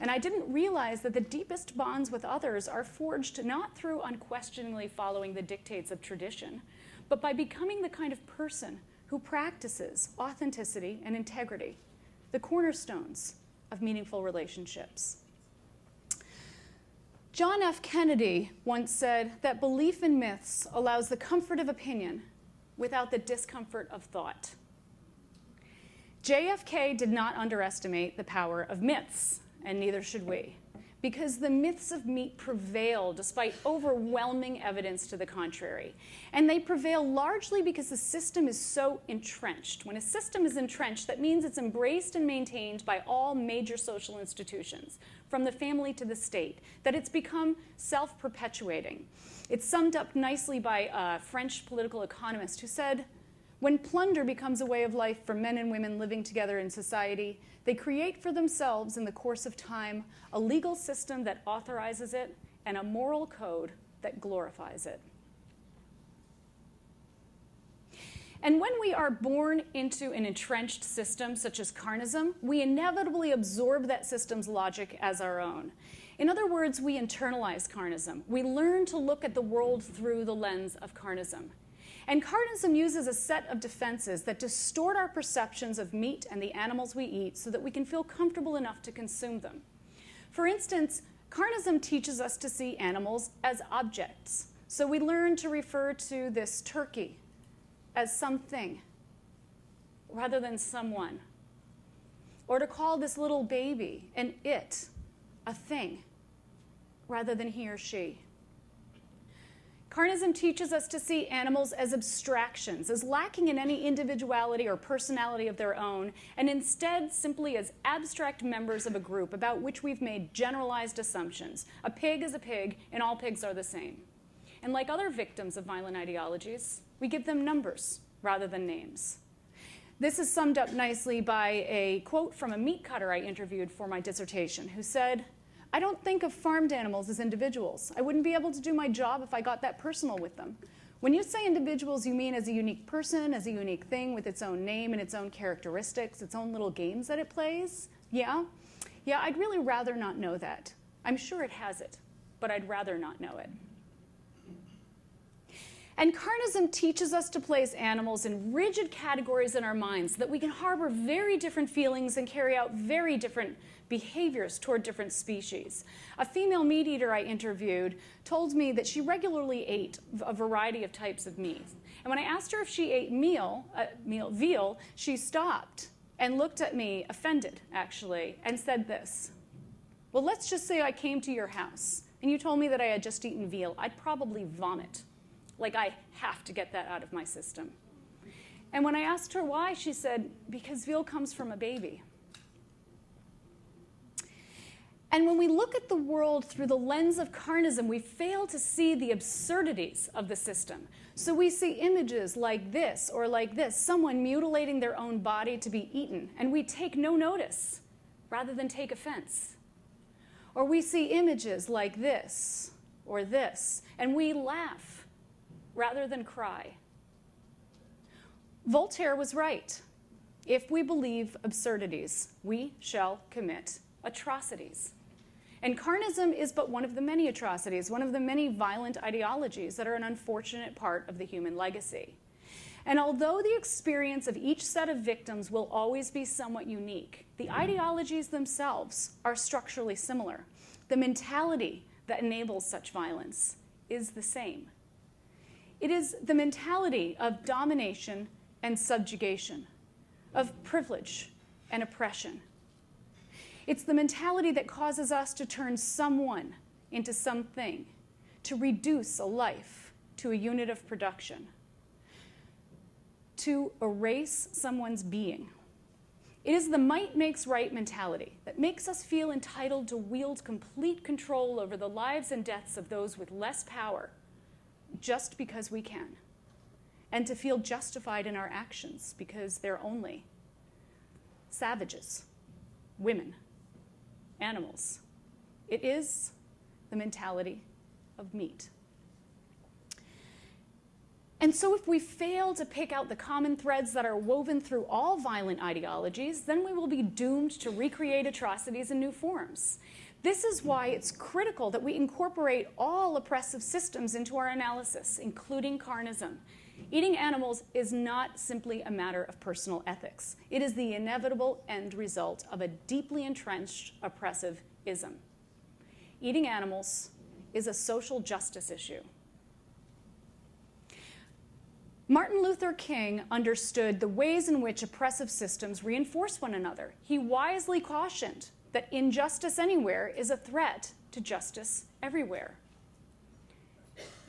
And I didn't realize that the deepest bonds with others are forged not through unquestioningly following the dictates of tradition, but by becoming the kind of person who practices authenticity and integrity, the cornerstones of meaningful relationships. John F. Kennedy once said that belief in myths allows the comfort of opinion without the discomfort of thought. JFK did not underestimate the power of myths, and neither should we, because the myths of meat prevail despite overwhelming evidence to the contrary. And they prevail largely because the system is so entrenched. When a system is entrenched, that means it's embraced and maintained by all major social institutions, from the family to the state, that it's become self-perpetuating. It's summed up nicely by a French political economist who said, when plunder becomes a way of life for men and women living together in society, they create for themselves in the course of time a legal system that authorizes it and a moral code that glorifies it. And when we are born into an entrenched system such as Carnism, we inevitably absorb that system's logic as our own. In other words, we internalize Carnism. We learn to look at the world through the lens of Carnism. And Carnism uses a set of defenses that distort our perceptions of meat and the animals we eat so that we can feel comfortable enough to consume them. For instance, Carnism teaches us to see animals as objects. So we learn to refer to this turkey as something rather than someone. Or to call this little baby an it, a thing, rather than he or she. Carnism teaches us to see animals as abstractions, as lacking in any individuality or personality of their own, and instead simply as abstract members of a group about which we've made generalized assumptions. A pig is a pig, and all pigs are the same. And like other victims of violent ideologies, we give them numbers rather than names. This is summed up nicely by a quote from a meat cutter I interviewed for my dissertation, who said, I don't think of farmed animals as individuals. I wouldn't be able to do my job if I got that personal with them. When you say individuals, you mean as a unique person, as a unique thing with its own name and its own characteristics, its own little games that it plays? Yeah, I'd really rather not know that. I'm sure it has it, but I'd rather not know it. And Carnism teaches us to place animals in rigid categories in our minds so that we can harbor very different feelings and carry out very different behaviors toward different species. A female meat eater I interviewed told me that she regularly ate a variety of types of meat. And when I asked her if she ate veal, she stopped and looked at me, offended actually, and said this, well, let's just say I came to your house and you told me that I had just eaten veal, I'd probably vomit. Like, I have to get that out of my system. And when I asked her why, she said, because veal comes from a baby. And when we look at the world through the lens of carnism, we fail to see the absurdities of the system. So we see images like this or like this, someone mutilating their own body to be eaten, and we take no notice rather than take offense. Or we see images like this or this, and we laugh rather than cry. Voltaire was right. If we believe absurdities, we shall commit atrocities. And carnism is but one of the many atrocities, one of the many violent ideologies that are an unfortunate part of the human legacy. And although the experience of each set of victims will always be somewhat unique, the ideologies themselves are structurally similar. The mentality that enables such violence is the same. It is the mentality of domination and subjugation, of privilege and oppression. It's the mentality that causes us to turn someone into something, to reduce a life to a unit of production, to erase someone's being. It is the might makes right mentality that makes us feel entitled to wield complete control over the lives and deaths of those with less power just because we can, and to feel justified in our actions because they're only savages, women, animals. It is the mentality of meat. And so if we fail to pick out the common threads that are woven through all violent ideologies, then we will be doomed to recreate atrocities in new forms. This is why it's critical that we incorporate all oppressive systems into our analysis, including carnism. Eating animals is not simply a matter of personal ethics. It is the inevitable end result of a deeply entrenched oppressive ism. Eating animals is a social justice issue. Martin Luther King understood the ways in which oppressive systems reinforce one another. He wisely cautioned that injustice anywhere is a threat to justice everywhere.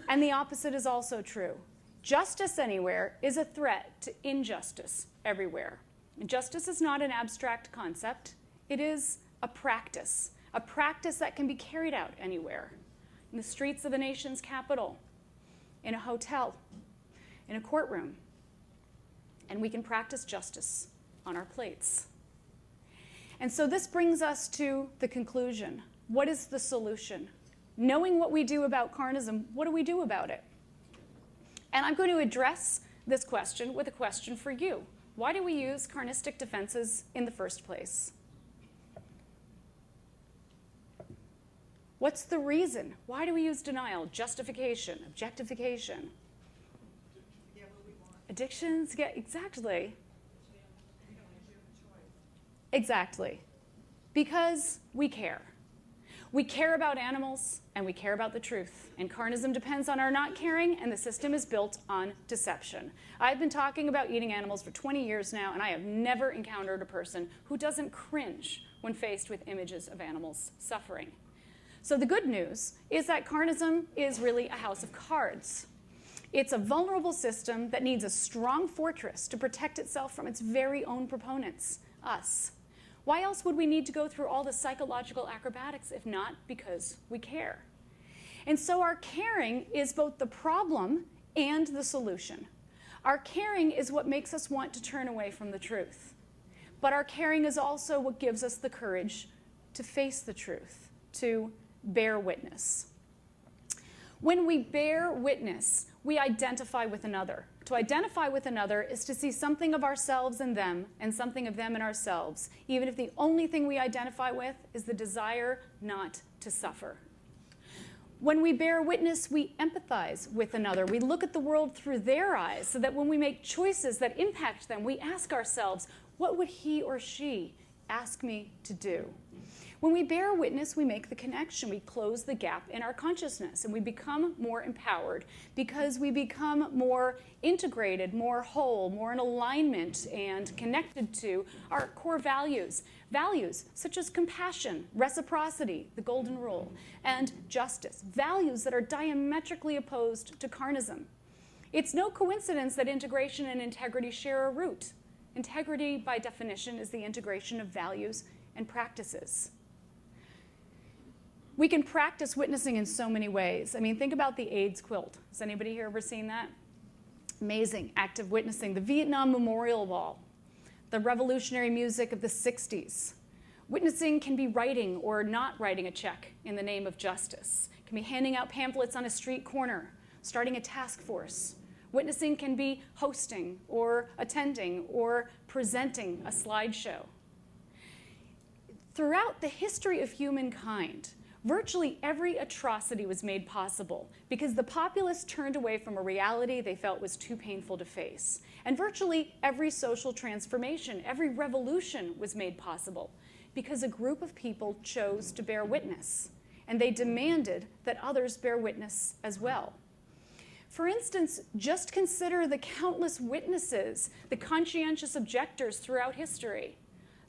And the opposite is also true. Justice anywhere is a threat to injustice everywhere. And justice is not an abstract concept. It is a practice that can be carried out anywhere. In the streets of a nation's capital, in a hotel, in a courtroom. And we can practice justice on our plates. And so this brings us to the conclusion. What is the solution? Knowing what we do about carnism, what do we do about it? And I'm going to address this question with a question for you. Why do we use carnistic defenses in the first place? What's the reason? Why do we use denial, justification, objectification? Addictions, exactly. Exactly. Because we care. We care about animals, and we care about the truth. And carnism depends on our not caring, and the system is built on deception. I've been talking about eating animals for 20 years now, and I have never encountered a person who doesn't cringe when faced with images of animals suffering. So the good news is that carnism is really a house of cards. It's a vulnerable system that needs a strong fortress to protect itself from its very own proponents, us. Why else would we need to go through all the psychological acrobatics if not because we care? And so our caring is both the problem and the solution. Our caring is what makes us want to turn away from the truth. But our caring is also what gives us the courage to face the truth, to bear witness. When we bear witness, we identify with another. To identify with another is to see something of ourselves in them and something of them in ourselves, even if the only thing we identify with is the desire not to suffer. When we bear witness, we empathize with another. We look at the world through their eyes so that when we make choices that impact them, we ask ourselves, what would he or she ask me to do? When we bear witness, we make the connection. We close the gap in our consciousness, and we become more empowered because we become more integrated, more whole, more in alignment and connected to our core values. Values such as compassion, reciprocity, the golden rule, and justice. Values that are diametrically opposed to Carnism. It's no coincidence that integration and integrity share a root. Integrity, by definition, is the integration of values and practices. We can practice witnessing in so many ways. I mean, think about the AIDS quilt. Has anybody here ever seen that? Amazing, active witnessing. The Vietnam Memorial Wall, the revolutionary music of the 60s. Witnessing can be writing or not writing a check in the name of justice. It can be handing out pamphlets on a street corner, starting a task force. Witnessing can be hosting or attending or presenting a slideshow. Throughout the history of humankind, virtually every atrocity was made possible because the populace turned away from a reality they felt was too painful to face. And virtually every social transformation, every revolution was made possible because a group of people chose to bear witness, and they demanded that others bear witness as well. For instance, just consider the countless witnesses, the conscientious objectors throughout history.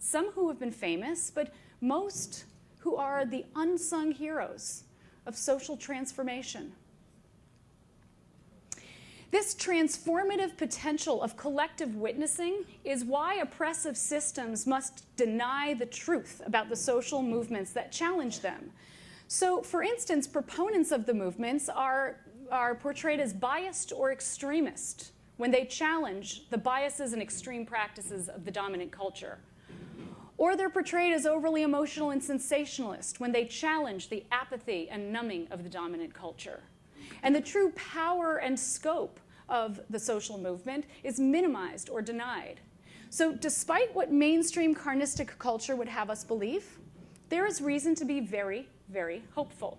Some who have been famous, but most who are the unsung heroes of social transformation. This transformative potential of collective witnessing is why oppressive systems must deny the truth about the social movements that challenge them. So, for instance, proponents of the movements are portrayed as biased or extremist when they challenge the biases and extreme practices of the dominant culture. Or they're portrayed as overly emotional and sensationalist when they challenge the apathy and numbing of the dominant culture. And the true power and scope of the social movement is minimized or denied. So despite what mainstream carnistic culture would have us believe, there is reason to be very, very hopeful.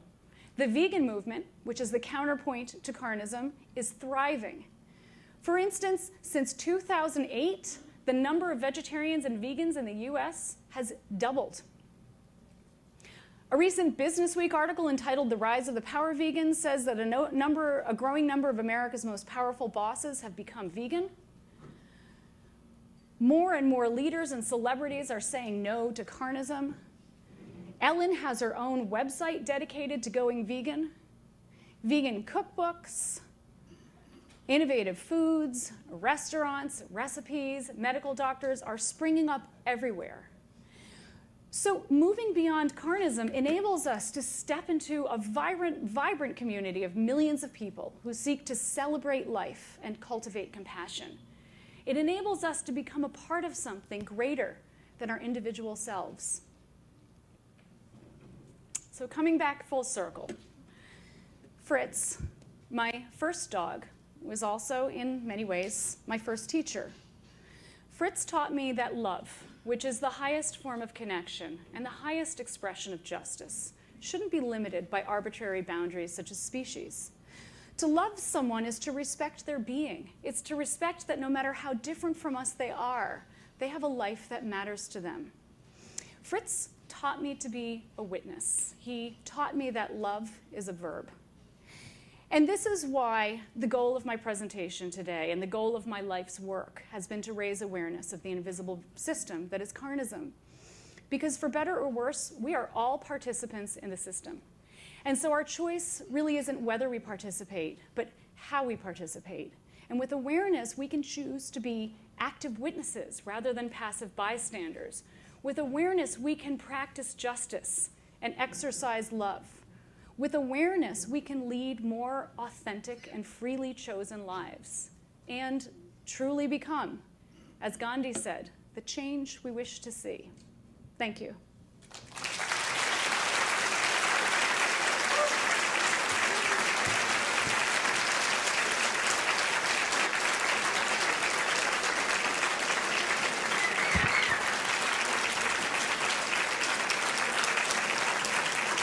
The vegan movement, which is the counterpoint to Carnism, is thriving. For instance, since 2008, the number of vegetarians and vegans in the US has doubled. A recent Business Week article entitled "The Rise of the Power Vegans" says that a growing number of America's most powerful bosses have become vegan. More and more leaders and celebrities are saying no to Carnism. Ellen has her own website dedicated to going vegan. Vegan cookbooks, innovative foods, restaurants, recipes, medical doctors are springing up everywhere. So moving beyond Carnism enables us to step into a vibrant community of millions of people who seek to celebrate life and cultivate compassion. It enables us to become a part of something greater than our individual selves. So coming back full circle, Fritz, my first dog, was also, in many ways, my first teacher. Fritz taught me that love, which is the highest form of connection and the highest expression of justice, shouldn't be limited by arbitrary boundaries such as species. To love someone is to respect their being. It's to respect that no matter how different from us they are, they have a life that matters to them. Fritz taught me to be a witness. He taught me that love is a verb. And this is why the goal of my presentation today and the goal of my life's work has been to raise awareness of the invisible system that is Carnism. Because for better or worse, we are all participants in the system. And so our choice really isn't whether we participate, but how we participate. And with awareness, we can choose to be active witnesses rather than passive bystanders. With awareness, we can practice justice and exercise love. With awareness, we can lead more authentic and freely chosen lives and truly become, as Gandhi said, the change we wish to see. Thank you.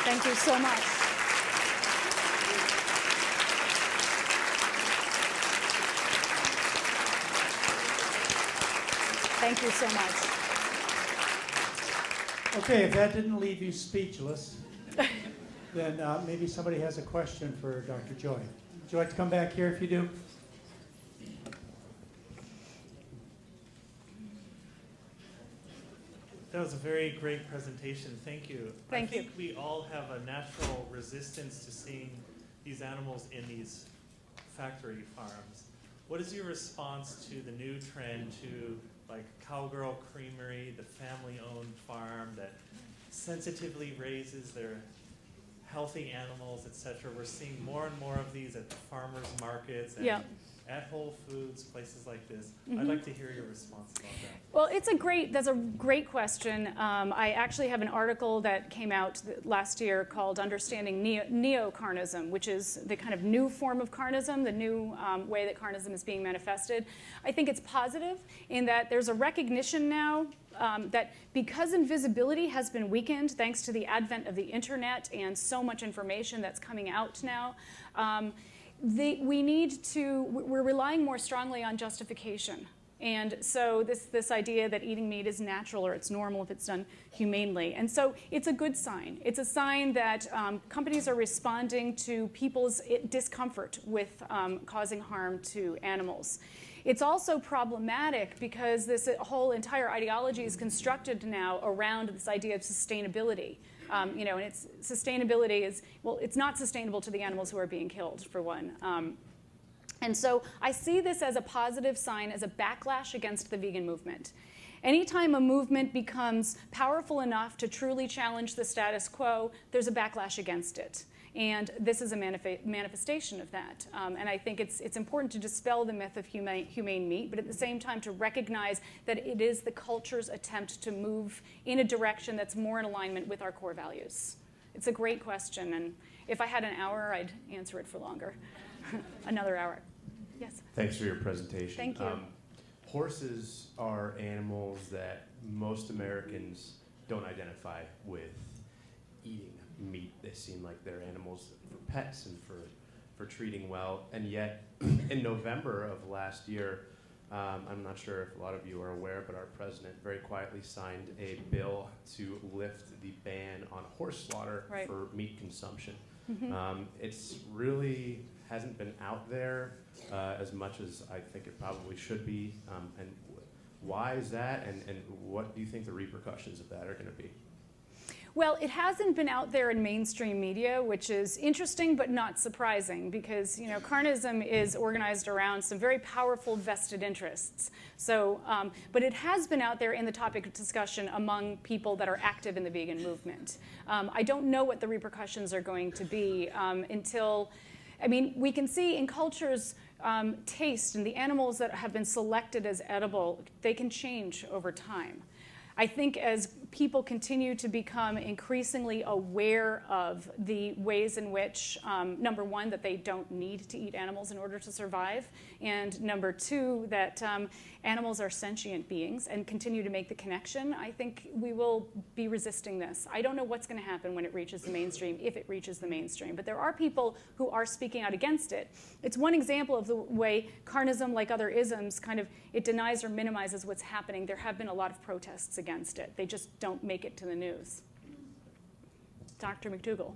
Thank you so much. Thank you so much. Okay, if that didn't leave you speechless, then maybe somebody has a question for Dr. Joy. Would you like to come back here if you do? That was a very great presentation. Thank you. Thank you. I think we all have a natural resistance to seeing these animals in these factory farms. What is your response to the new trend to like Cowgirl Creamery, the family-owned farm that sensitively raises their healthy animals, etc.? We're seeing more and more of these at the farmers markets and at Whole Foods, places like this. I'd like to hear your response about that. Well, that's a great question. I actually have an article that came out last year called Understanding Neo-Carnism, which is the kind of new form of carnism, the new way that carnism is being manifested. I think it's positive in that there's a recognition now that because invisibility has been weakened thanks to the advent of the internet and so much information that's coming out now, we're relying more strongly on justification. And so this idea that eating meat is natural or it's normal if it's done humanely. And so it's a good sign. It's a sign that companies are responding to people's discomfort with causing harm to animals. It's also problematic because this whole entire ideology is constructed now around this idea of sustainability. And sustainability is, well, it's not sustainable to the animals who are being killed, for one. And so I see this as a positive sign, as a backlash against the vegan movement. Anytime a movement becomes powerful enough to truly challenge the status quo, there's a backlash against it. And this is a manifestation of that. And I think it's important to dispel the myth of humane meat, but at the same time to recognize that it is the culture's attempt to move in a direction that's more in alignment with our core values. It's a great question, and if I had an hour, I'd answer it for longer. Another hour. Yes? Thanks for your presentation. Thank you. Horses are animals that most Americans don't identify with eating meat. They seem like they're animals for pets and for treating well. And yet, in November of last year, I'm not sure if a lot of you are aware, but our president very quietly signed a bill to lift the ban on horse slaughter for meat consumption. It's really hasn't been out there as much as I think it probably should be. And why is that? And what do you think the repercussions of that are going to be? Well, it hasn't been out there in mainstream media, which is interesting but not surprising because, carnism is organized around some very powerful vested interests. So, but it has been out there in the topic of discussion among people that are active in the vegan movement. I don't know what the repercussions are going to be we can see in cultures taste and the animals that have been selected as edible, they can change over time. I think as people continue to become increasingly aware of the ways in which, number one, that they don't need to eat animals in order to survive, and number two, that animals are sentient beings and continue to make the connection, I think we will be resisting this. I don't know what's going to happen when it reaches the mainstream, if it reaches the mainstream, but there are people who are speaking out against it. It's one example of the way carnism, like other isms, it denies or minimizes what's happening. There have been a lot of protests against it. They just don't make it to the news. Dr. McDougall.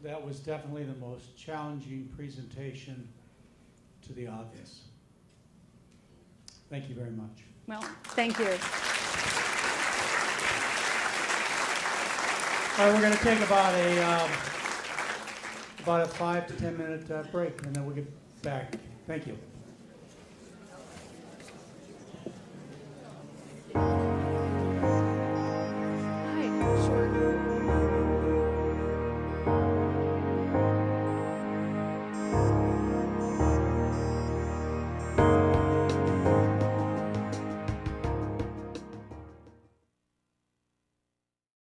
That was definitely the most challenging presentation to the audience. Thank you very much. Well, thank you. All right, we're going to take about a 5 to 10 minute break, and then we'll get back. Thank you.